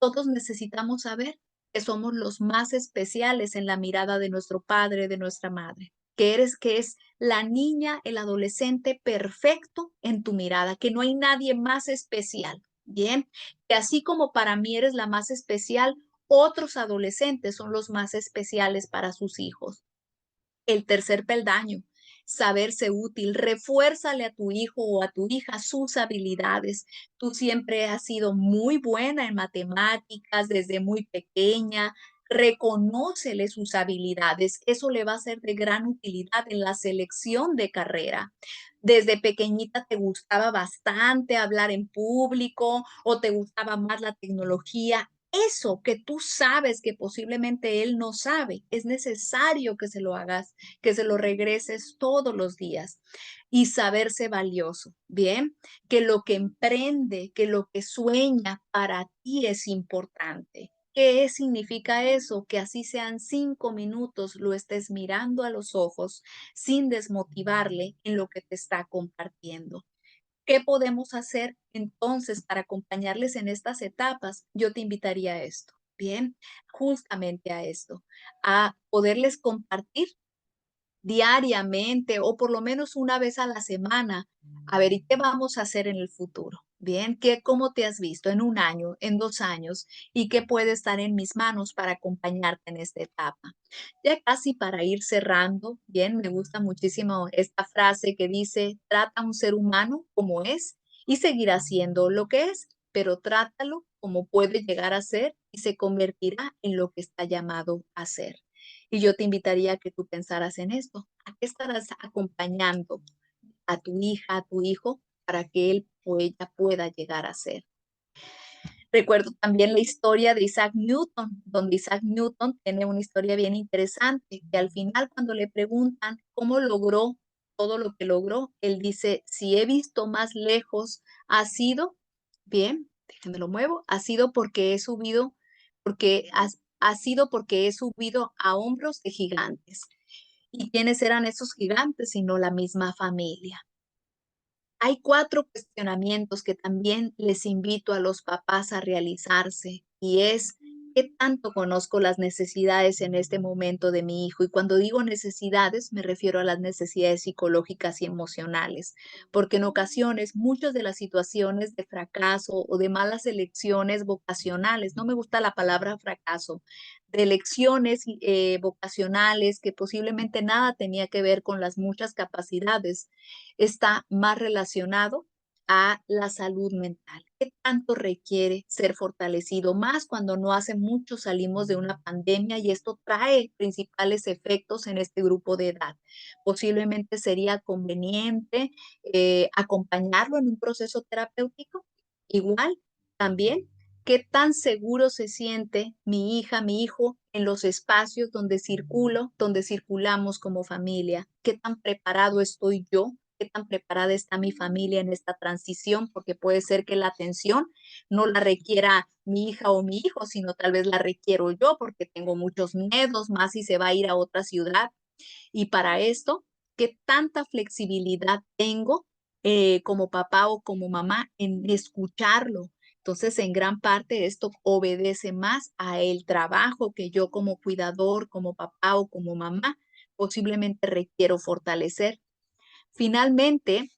todos necesitamos saber que somos los más especiales en la mirada de nuestro padre, de nuestra madre, que es la niña, el adolescente perfecto en tu mirada, que no hay nadie más especial. Bien, que así como para mí eres la más especial, otros adolescentes son los más especiales para sus hijos. El tercer peldaño, saberse útil. Refuérzale a tu hijo o a tu hija sus habilidades. Tú siempre has sido muy buena en matemáticas desde muy pequeña. Reconócele sus habilidades. Eso le va a ser de gran utilidad en la selección de carrera. Desde pequeñita te gustaba bastante hablar en público o te gustaba más la tecnología. Eso que tú sabes que posiblemente él no sabe, es necesario que se lo hagas, que se lo regreses todos los días y saberse valioso, ¿bien? Que lo que emprende, que lo que sueña para ti es importante. ¿Qué significa eso? Que así sean 5 minutos, lo estés mirando a los ojos sin desmotivarle en lo que te está compartiendo. ¿Qué podemos hacer entonces para acompañarles en estas etapas? Yo te invitaría a esto, ¿bien? Justamente a esto, a poderles compartir diariamente o por lo menos una vez a la semana. A ver, ¿y qué vamos a hacer en el futuro? Bien, ¿cómo te has visto en 1 año, en 2 años? ¿Y qué puede estar en mis manos para acompañarte en esta etapa? Ya casi para ir cerrando, bien, me gusta muchísimo esta frase que dice, trata a un ser humano como es y seguirá siendo lo que es, pero trátalo como puede llegar a ser y se convertirá en lo que está llamado a ser. Y yo te invitaría a que tú pensaras en esto. ¿A qué estarás acompañando a tu hija, a tu hijo, para que él o ella pueda llegar a ser? Recuerdo también la historia de Isaac Newton, donde Isaac Newton tiene una historia bien interesante, que al final cuando le preguntan cómo logró todo lo que logró, él dice, si he visto más lejos, ha sido, bien, déjenme lo muevo, ha sido porque he subido, ha sido porque he subido a hombros de gigantes. ¿Y quiénes eran esos gigantes sino la misma familia? Hay 4 cuestionamientos que también les invito a los papás a realizarse y es, ¿qué tanto conozco las necesidades en este momento de mi hijo? Y cuando digo necesidades, me refiero a las necesidades psicológicas y emocionales, porque en ocasiones muchas de las situaciones de fracaso o de malas elecciones vocacionales, no me gusta la palabra fracaso, de elecciones vocacionales que posiblemente nada tenía que ver con las muchas capacidades está más relacionado a la salud mental. ¿Qué tanto requiere ser fortalecido? Más cuando no hace mucho salimos de una pandemia y esto trae principales efectos en este grupo de edad. Posiblemente sería conveniente acompañarlo en un proceso terapéutico. Igual, también, ¿qué tan seguro se siente mi hija, mi hijo en los espacios donde circulo, donde circulamos como familia? ¿Qué tan preparado estoy yo? ¿Qué tan preparada está mi familia en esta transición? Porque puede ser que la atención no la requiera mi hija o mi hijo, sino tal vez la requiero yo porque tengo muchos miedos, más si se va a ir a otra ciudad. Y para esto, ¿qué tanta flexibilidad tengo como papá o como mamá en escucharlo? Entonces, en gran parte esto obedece más a el trabajo que yo como cuidador, como papá o como mamá, posiblemente requiero fortalecer. Finalmente,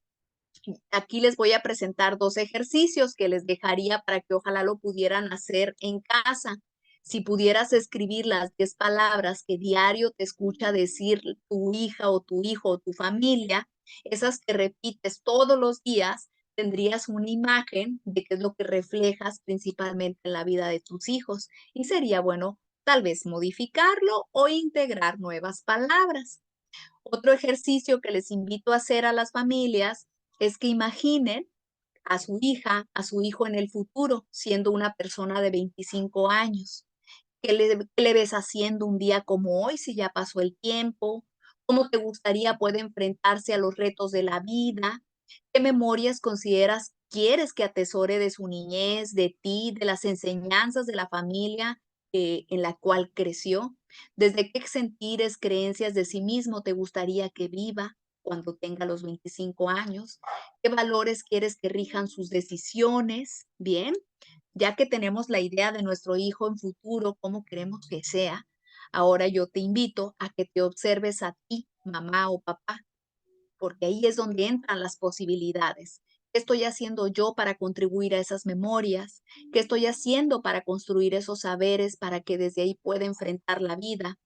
aquí les voy a presentar 2 ejercicios que les dejaría para que ojalá lo pudieran hacer en casa. Si pudieras escribir las 10 palabras que diario te escucha decir tu hija o tu hijo o tu familia, esas que repites todos los días, tendrías una imagen de qué es lo que reflejas principalmente en la vida de tus hijos y sería bueno tal vez modificarlo o integrar nuevas palabras. Otro ejercicio que les invito a hacer a las familias es que imaginen a su hija, a su hijo en el futuro, siendo una persona de 25 años. ¿Qué le ves haciendo un día como hoy si ya pasó el tiempo? ¿Cómo te gustaría puede enfrentarse a los retos de la vida? ¿Qué memorias consideras quieres que atesore de su niñez, de ti, de las enseñanzas de la familia en la cual creció? ¿Desde qué sentires, creencias de sí mismo te gustaría que viva cuando tenga los 25 años? ¿Qué valores quieres que rijan sus decisiones? Bien, ya que tenemos la idea de nuestro hijo en futuro, cómo queremos que sea, ahora yo te invito a que te observes a ti, mamá o papá, porque ahí es donde entran las posibilidades. ¿Qué estoy haciendo yo para contribuir a esas memorias? ¿Qué estoy haciendo para construir esos saberes para que desde ahí pueda enfrentar la vida?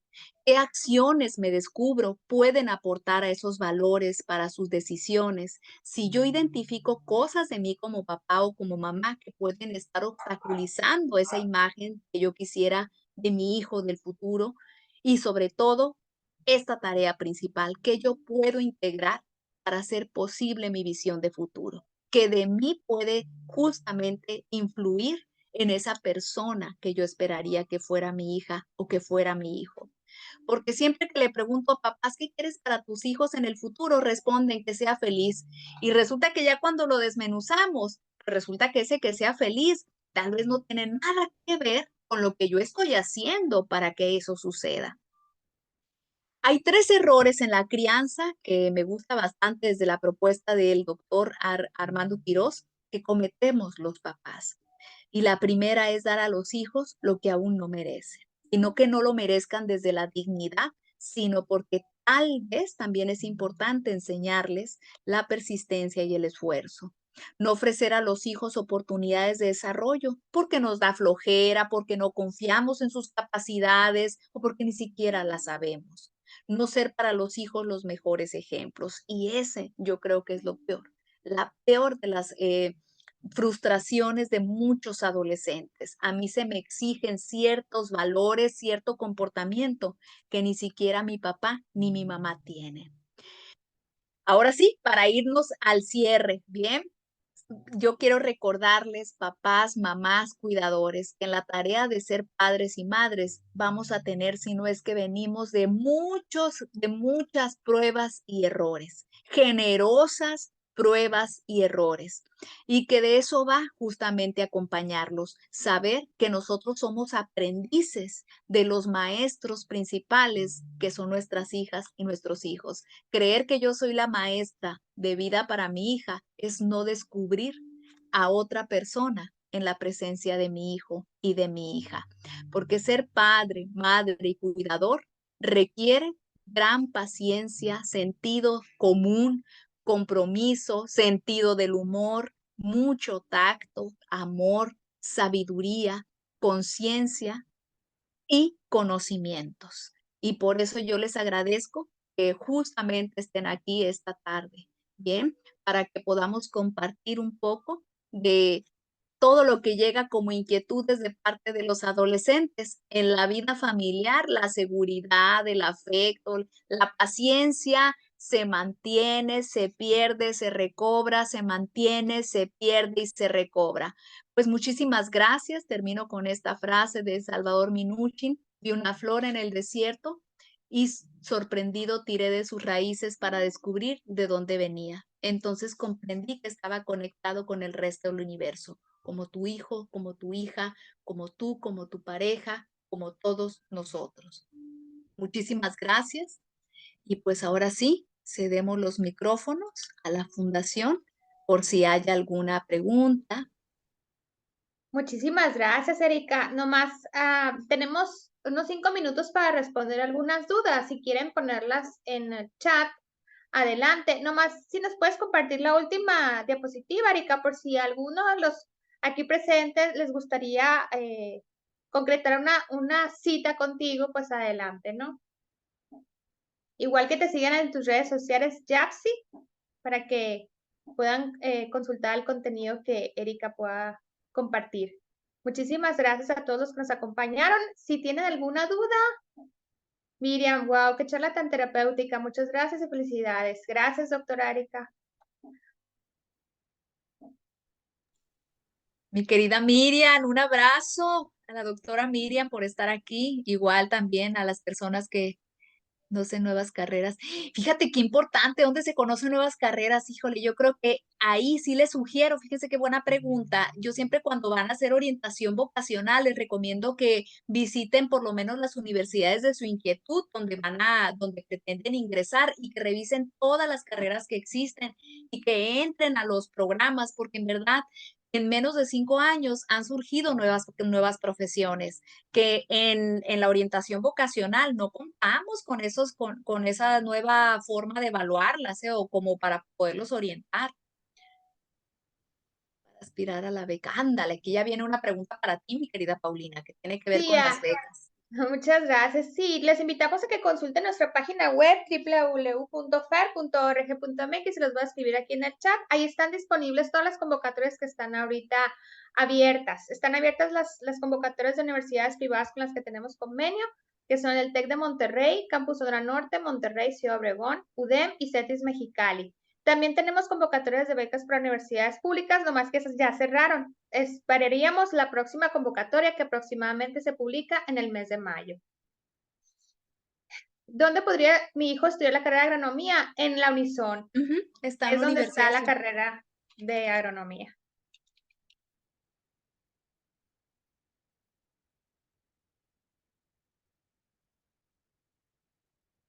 ¿Qué acciones me descubro pueden aportar a esos valores para sus decisiones? Si yo identifico cosas de mí como papá o como mamá que pueden estar obstaculizando esa imagen que yo quisiera de mi hijo del futuro y sobre todo esta tarea principal que yo puedo integrar para hacer posible mi visión de futuro, que de mí puede justamente influir en esa persona que yo esperaría que fuera mi hija o que fuera mi hijo. Porque siempre que le pregunto a papás, ¿qué quieres para tus hijos en el futuro? Responden que sea feliz. Y resulta que ya cuando lo desmenuzamos, resulta que ese que sea feliz tal vez no tiene nada que ver con lo que yo estoy haciendo para que eso suceda. Hay 3 errores en la crianza que me gusta bastante desde la propuesta del doctor Armando Quirós que cometemos los papás. Y la primera es dar a los hijos lo que aún no merecen. Y no que no lo merezcan desde la dignidad, sino porque tal vez también es importante enseñarles la persistencia y el esfuerzo. No ofrecer a los hijos oportunidades de desarrollo porque nos da flojera, porque no confiamos en sus capacidades o porque ni siquiera las sabemos. No ser para los hijos los mejores ejemplos. Y ese yo creo que es lo peor. La peor de las frustraciones de muchos adolescentes. A mí se me exigen ciertos valores, cierto comportamiento que ni siquiera mi papá ni mi mamá tienen. Ahora sí, para irnos al cierre, ¿bien? Yo quiero recordarles, papás, mamás, cuidadores, que en la tarea de ser padres y madres vamos a tener, si no es que venimos de muchas pruebas y errores, generosas pruebas y errores, y que de eso va justamente acompañarlos, saber que nosotros somos aprendices de los maestros principales que son nuestras hijas y nuestros hijos. Creer que yo soy la maestra de vida para mi hija es no descubrir a otra persona en la presencia de mi hijo y de mi hija, porque ser padre, madre y cuidador requiere gran paciencia, sentido común, compromiso, sentido del humor, mucho tacto, amor, sabiduría, conciencia y conocimientos. Y por eso yo les agradezco que justamente estén aquí esta tarde, ¿bien? Para que podamos compartir un poco de todo lo que llega como inquietudes de parte de los adolescentes en la vida familiar, la seguridad, el afecto, la paciencia se mantiene, se pierde, se recobra, se mantiene, se pierde y se recobra. Pues muchísimas gracias. Termino con esta frase de Salvador Minuchin: vi una flor en el desierto y sorprendido tiré de sus raíces para descubrir de dónde venía. Entonces comprendí que estaba conectado con el resto del universo, como tu hijo, como tu hija, como tú, como tu pareja, como todos nosotros. Muchísimas gracias. Y pues ahora sí, cedemos los micrófonos a la fundación por si hay alguna pregunta. Muchísimas gracias, Erika. Nomás tenemos unos 5 minutos para responder algunas dudas. Si quieren ponerlas en el chat, adelante. Nomás si nos puedes compartir la última diapositiva, Erika, por si alguno de los aquí presentes les gustaría concretar una cita contigo, pues adelante, ¿no? Igual que te sigan en tus redes sociales, Japsi, para que puedan consultar el contenido que Erika pueda compartir. Muchísimas gracias a todos los que nos acompañaron. Si tienen alguna duda, Miriam, wow, qué charla tan terapéutica. Muchas gracias y felicidades. Gracias, doctora Erika. Mi querida Miriam, un abrazo a la doctora Miriam por estar aquí, igual también a las personas que conocen nuevas carreras. Fíjate qué importante, ¿dónde se conocen nuevas carreras? Híjole, yo creo que ahí sí les sugiero, fíjense qué buena pregunta. Yo siempre cuando van a hacer orientación vocacional les recomiendo que visiten por lo menos las universidades de su inquietud, donde pretenden ingresar y que revisen todas las carreras que existen y que entren a los programas, porque en verdad en menos de 5 años han surgido nuevas profesiones que en la orientación vocacional no contamos con esa nueva forma de evaluarlas, o como para poderlos orientar, para aspirar a la beca. Ándale, aquí ya viene una pregunta para ti, mi querida Paulina, que tiene que ver Sí, con las becas. muchas gracias. Sí, les invitamos a que consulten nuestra página web www.fer.org.mx y los voy a escribir aquí en el chat. Ahí están disponibles todas las convocatorias que están ahorita abiertas. Están abiertas las convocatorias de universidades privadas con las que tenemos convenio, que son el TEC de Monterrey, Campus Sonora Norte, Monterrey, Ciudad Obregón, UDEM y CETIS Mexicali. También tenemos convocatorias de becas para universidades públicas, nomás que esas ya cerraron. Esperaríamos la próxima convocatoria que aproximadamente se publica en el mes de mayo. ¿Dónde podría mi hijo estudiar la carrera de agronomía? En la Unison. Está en Es la donde está universidad. la carrera de agronomía.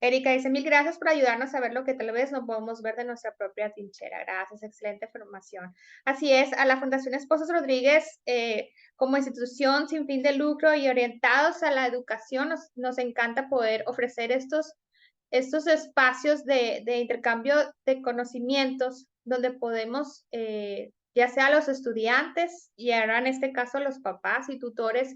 Erika dice, mil gracias por ayudarnos a ver lo que tal vez no podemos ver de nuestra propia trinchera. Gracias, excelente formación. Así es, a la Fundación Esposos Rodríguez, como institución sin fin de lucro y orientados a la educación, nos encanta poder ofrecer estos espacios de intercambio de conocimientos donde podemos, ya sea los estudiantes y ahora en este caso los papás y tutores,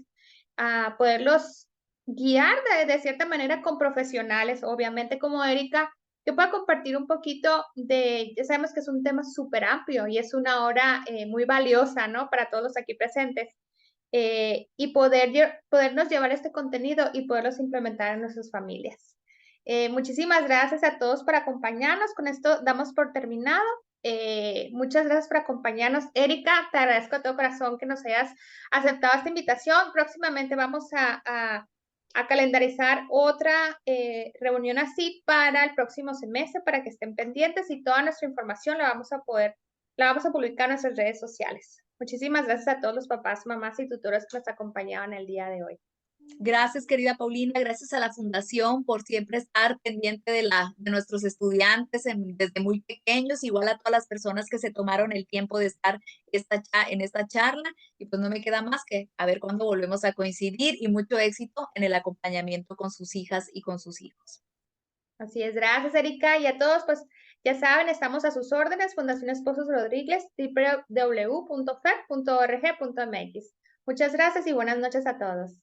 a poderlos guiar de cierta manera con profesionales, obviamente como Erika, que pueda compartir un poquito ya sabemos que es un tema súper amplio y es una hora muy valiosa, ¿no? Para todos los aquí presentes. Y podernos llevar este contenido y poderlos implementar en nuestras familias. Muchísimas gracias a todos por acompañarnos. Con esto damos por terminado. Muchas gracias por acompañarnos. Erika, te agradezco de todo corazón que nos hayas aceptado esta invitación. Próximamente vamos a calendarizar otra reunión así para el próximo semestre, para que estén pendientes y toda nuestra información la vamos a publicar en nuestras redes sociales. Muchísimas gracias a todos los papás, mamás y tutores que nos acompañaban el día de hoy. Gracias, querida Paulina, gracias a la Fundación por siempre estar pendiente de nuestros estudiantes desde muy pequeños, igual a todas las personas que se tomaron el tiempo de estar en esta charla. Y pues no me queda más que a ver cuándo volvemos a coincidir y mucho éxito en el acompañamiento con sus hijas y con sus hijos. Así es, gracias Erika y a todos, pues ya saben, estamos a sus órdenes, Fundación Esposos Rodríguez, www.fer.org.mx. Muchas gracias y buenas noches a todos.